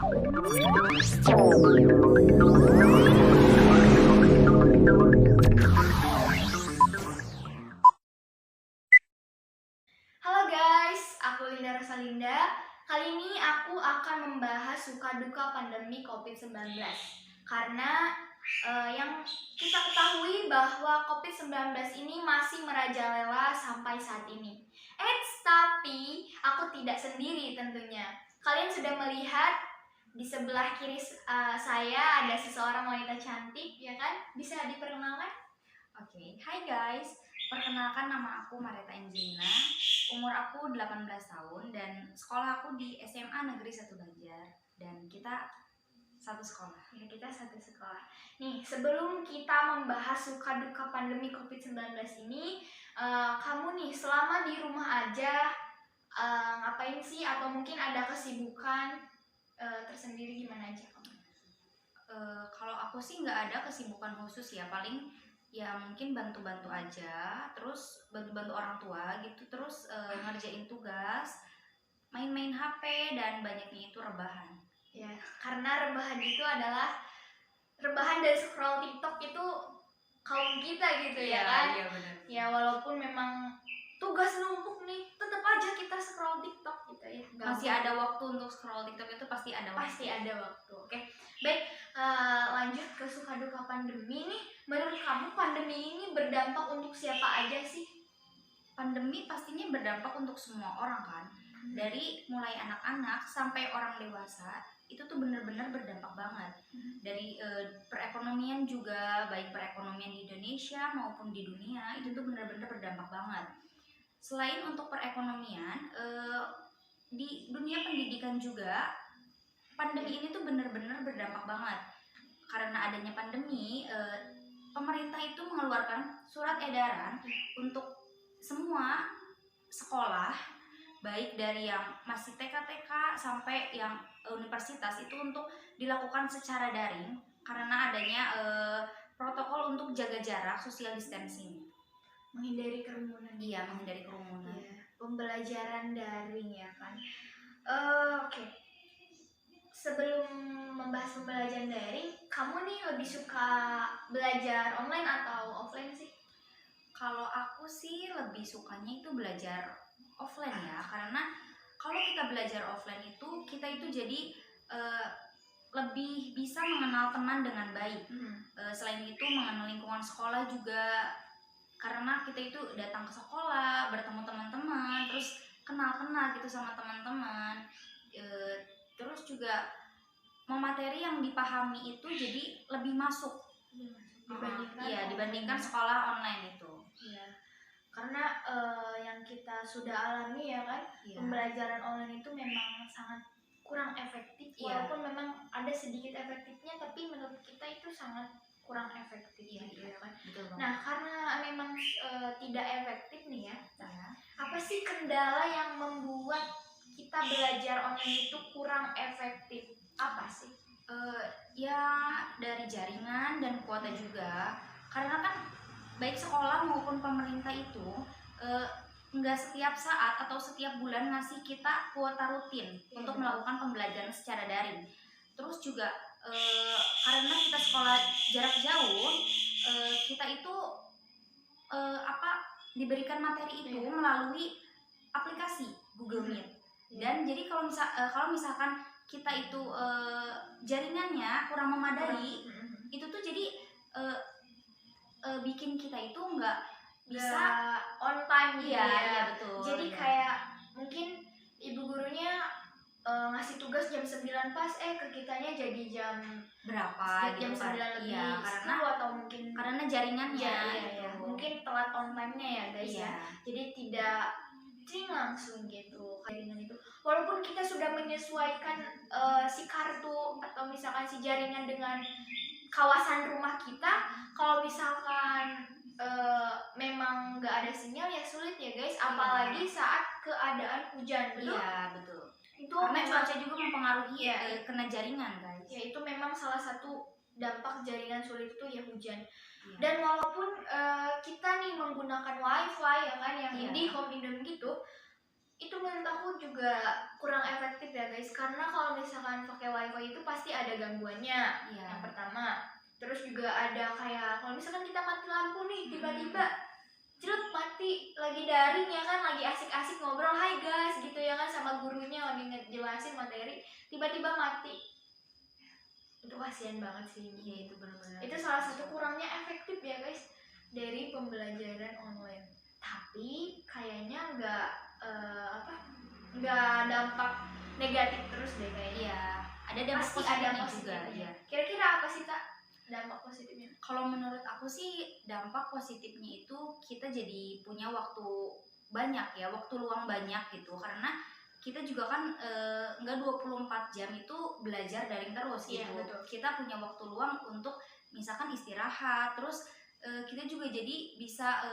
Halo guys, aku Linda Rosalinda. Kali ini aku akan membahas suka duka pandemi COVID-19. Karena yang kita ketahui bahwa COVID-19 ini masih merajalela sampai saat ini. Tapi aku tidak sendiri tentunya. Kalian sudah melihat di sebelah kiri saya ada seseorang wanita cantik, ya kan? Bisa diperkenalkan? Oke, hai guys. Perkenalkan, nama aku Mareta Angelina. Umur aku 18 tahun dan sekolah aku di SMA Negeri 1 Banjar. Dan kita satu sekolah. Ya, kita satu sekolah. Nih, sebelum kita membahas suka duka pandemi COVID-19 ini, kamu nih selama di rumah aja ngapain sih? Atau mungkin ada kesibukan tersendiri gimana aja kamu? Kalau aku sih nggak ada kesibukan khusus ya, paling ya mungkin bantu-bantu aja, terus bantu-bantu orang tua gitu, terus ngerjain tugas, main-main HP, dan banyaknya itu rebahan. Ya, karena rebahan itu adalah rebahan dan scroll TikTok itu kaum kita gitu ya kan? Iya benar. Ya walaupun memang tugas numpuk nih, tetap aja kita scroll TikTok gitu ya. Masih ada waktu untuk scroll TikTok, itu pasti ada waktu. Pasti ada waktu. Oke, baik. Lanjut ke suka duka pandemi nih. Menurut kamu pandemi ini berdampak untuk siapa aja sih? Pandemi pastinya berdampak untuk semua orang kan, dari mulai anak-anak sampai orang dewasa, itu tuh benar-benar berdampak banget. Dari perekonomian juga, baik perekonomian di Indonesia maupun di dunia, itu tuh benar-benar berdampak banget. Selain untuk perekonomian, di dunia pendidikan juga pandemi ini tuh benar-benar berdampak banget. Karena adanya pandemi, pemerintah itu mengeluarkan surat edaran untuk semua sekolah, baik dari yang masih TK sampai yang universitas, itu untuk dilakukan secara daring karena adanya protokol untuk jaga jarak, social distancing. Menghindari kerumunan. Iya, menghindari kerumunan. Iya, pembelajaran daring ya kan. Oke. Sebelum membahas pembelajaran daring, kamu nih lebih suka belajar online atau offline sih? Kalau aku sih lebih sukanya itu belajar offline ya, karena kalau kita belajar offline itu kita itu jadi lebih bisa mengenal teman dengan baik. Selain itu mengenal lingkungan sekolah juga, karena kita itu datang ke sekolah, bertemu teman-teman, terus kenal-kenal gitu sama teman-teman. Terus juga materi yang dipahami itu jadi lebih masuk dibandingkan sekolah online itu. Iya, karena yang kita sudah alami ya kan, pembelajaran online itu memang sangat kurang efektif. Walaupun memang ada sedikit efektifnya, tapi menurut kita itu sangat kurang efektif. Iya kan. Betul banget. Nah, karena memang tidak efektif nih ya, apa sih kendala yang membuat kita belajar online itu kurang efektif? Apa sih? Ya dari jaringan dan kuota juga, karena kan baik sekolah maupun pemerintah itu nggak setiap saat atau setiap bulan ngasih kita kuota rutin untuk melakukan pembelajaran secara daring. Terus juga karena kita sekolah jarak jauh, kita itu diberikan materi itu melalui aplikasi Google Meet. Dan jadi kalau misalkan kita itu jaringannya kurang memadai, itu tuh jadi bikin kita itu nggak bisa on time gitu ya. Iya betul. Jadi kayak mungkin ibu gurunya ngasih tugas jam 9 pas, ke kitanya jadi jam berapa jam gitu 9 lebih karena atau mungkin karena jaringannya ya, mungkin telat on time-nya ya guys ya. Jadi tidak langsung gitu jaringan itu. Walaupun kita sudah menyesuaikan si kartu atau misalkan si jaringan dengan kawasan rumah kita, kalau misalkan memang nggak ada sinyal ya sulit ya guys, apalagi saat keadaan hujan. Betul? Iya betul. Itu karena cuaca juga mempengaruhi kena jaringan guys. Ya itu memang salah satu dampak jaringan sulit itu ya hujan. Dan walaupun kita nih menggunakan wifi ya kan, yang IndiHome gitu, itu menurut aku juga juga kurang efektif ya guys, karena kalau misalkan pakai wifi itu pasti ada gangguannya. Iya. Yang pertama, terus juga ada kayak kalau misalkan kita mati lampu nih tiba-tiba jerut mati, lagi daring ya kan, lagi asik-asik ngobrol hai guys gitu ya kan sama gurunya lagi ngejelasin materi, tiba-tiba mati. Itu kasihan banget sih. Iya, itu benar-benar. Itu salah satu kurangnya efektif ya guys dari pembelajaran online. Tapi kayaknya nggak dampak negatif terus deh kayaknya. Iya, ada dampak Pasti positifnya ada juga. positifnya. Iya. Kira-kira apa sih tak dampak positifnya? Kalau menurut aku sih dampak positifnya itu kita jadi punya waktu banyak ya, waktu luang banyak gitu, karena kita juga kan nggak 24 jam itu belajar daring terus Iya, gitu. betul. Kita punya waktu luang untuk misalkan istirahat, terus kita juga jadi bisa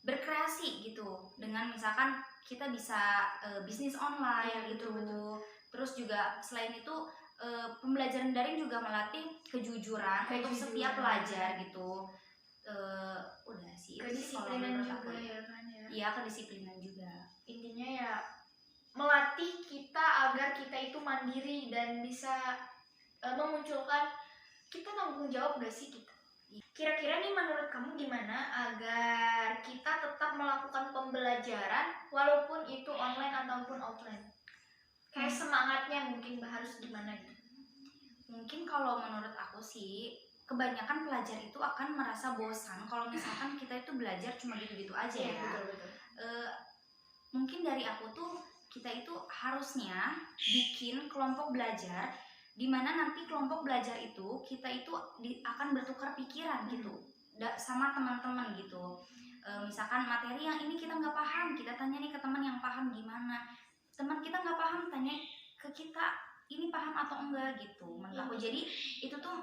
berkreasi gitu dengan misalkan kita bisa bisnis online Iya, gitu. betul. Terus juga selain itu pembelajaran daring juga melatih kejujuran untuk setiap pelajar gitu. Udah sih itu sih kalau Kedisiplinan menurut aku. juga ya kan ya. Iya, kedisiplinan juga. Intinya ya melatih kita agar kita itu mandiri dan bisa memunculkan kita tanggung jawab gak sih kita. Kira-kira nih menurut kamu gimana agar kita tetap melakukan pembelajaran walaupun itu online ataupun offline? Kayak semangatnya mungkin harus gimana gitu. Mungkin kalau menurut aku sih kebanyakan pelajar itu akan merasa bosan kalau misalkan kita itu belajar cuma gitu-gitu aja ya. Betul. Mungkin dari aku tuh kita itu harusnya bikin kelompok belajar di mana nanti kelompok belajar itu kita itu akan bertukar pikiran gitu sama teman-teman gitu. Misalkan materi yang ini kita nggak paham, kita tanya nih ke teman yang paham gimana. Teman kita nggak paham, tanya ke kita ini paham atau enggak gitu. Menurut aku jadi itu tuh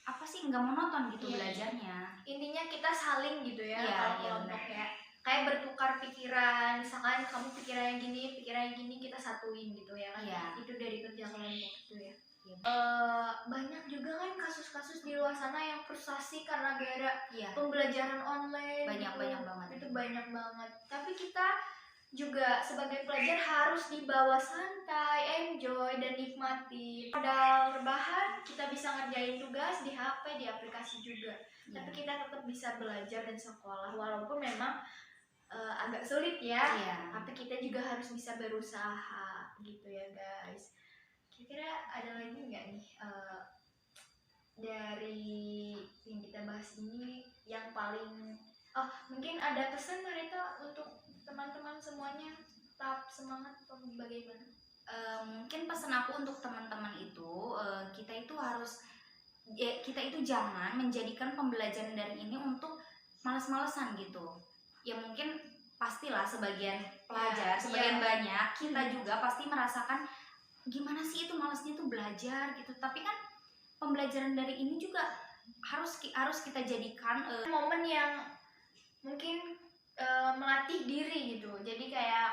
apa sih nggak monoton gitu belajarnya. Intinya kita saling gitu ya kalau kelompok ya. Kayak bertukar pikiran, misalkan kamu pikirannya gini, kita satuin gitu ya kan. Itu dari kerja kelompok itu ya. Banyak juga kan kasus-kasus di luar sana yang frustasi karena gara pembelajaran online. Banyak banget. Itu banyak banget. Tapi kita juga sebagai pelajar harus dibawa santai, enjoy dan nikmati. Padahal rebahan kita bisa ngerjain tugas di HP, di aplikasi juga. Tapi kita tetap bisa belajar dan sekolah walaupun memang agak sulit ya. Tapi kita juga harus bisa berusaha gitu ya guys. Kira-kira ada lagi nggak nih dari yang kita bahas ini yang paling mungkin ada pesan Marita untuk teman-teman semuanya tetap semangat atau bagaimana? Mungkin pesan aku untuk teman-teman itu kita itu harus kita itu jangan menjadikan pembelajaran daring ini untuk malas-malesan gitu. Ya mungkin pastilah sebagian pelajar, sebagian banyak kita juga pasti merasakan gimana sih itu malasnya tuh belajar gitu. Tapi kan pembelajaran daring ini juga harus kita jadikan momen yang mungkin melatih diri gitu. Jadi kayak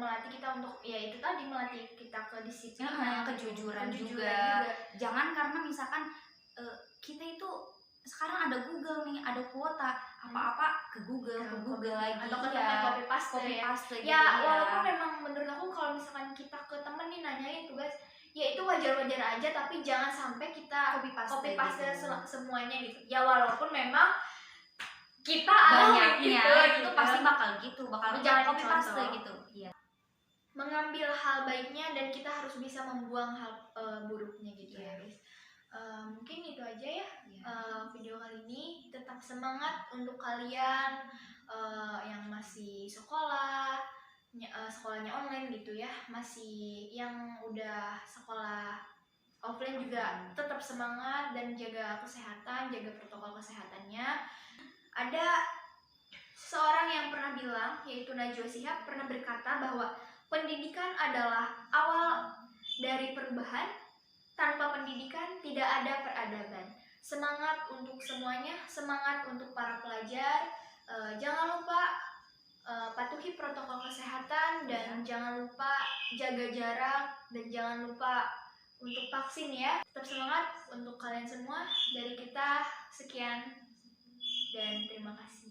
melatih kita untuk ya itu tadi melatih kita kedisiplinan, kejujuran juga. Jangan karena misalkan kita itu sekarang ada Google nih, ada kuota apa-apa ke Google lagi atau ke teman copy paste gitu, walaupun memang menurut aku kalau misalkan kita ke temen nih nanyain tugas ya itu wajar-wajar aja, tapi jangan sampai kita copy paste gitu. Semuanya gitu ya, walaupun memang kita banyaknya itu pasti bakal copy paste gitu. Mengambil hal baiknya dan kita harus bisa membuang hal buruknya gitu ya guys. Mungkin itu aja ya video kali ini. Tetap semangat untuk kalian yang masih sekolahnya online gitu ya, masih yang udah sekolah offline juga tetap semangat dan jaga kesehatan, jaga protokol kesehatannya. Ada seorang yang pernah bilang, yaitu Najwa Shihab, pernah berkata bahwa pendidikan adalah awal dari perubahan. Tanpa pendidikan tidak ada peradaban. Semangat untuk semuanya, semangat untuk para pelajar. Jangan lupa patuhi protokol kesehatan dan jangan lupa jaga jarak dan jangan lupa untuk vaksin ya. Tetap semangat untuk kalian semua. Dari kita sekian dan terima kasih.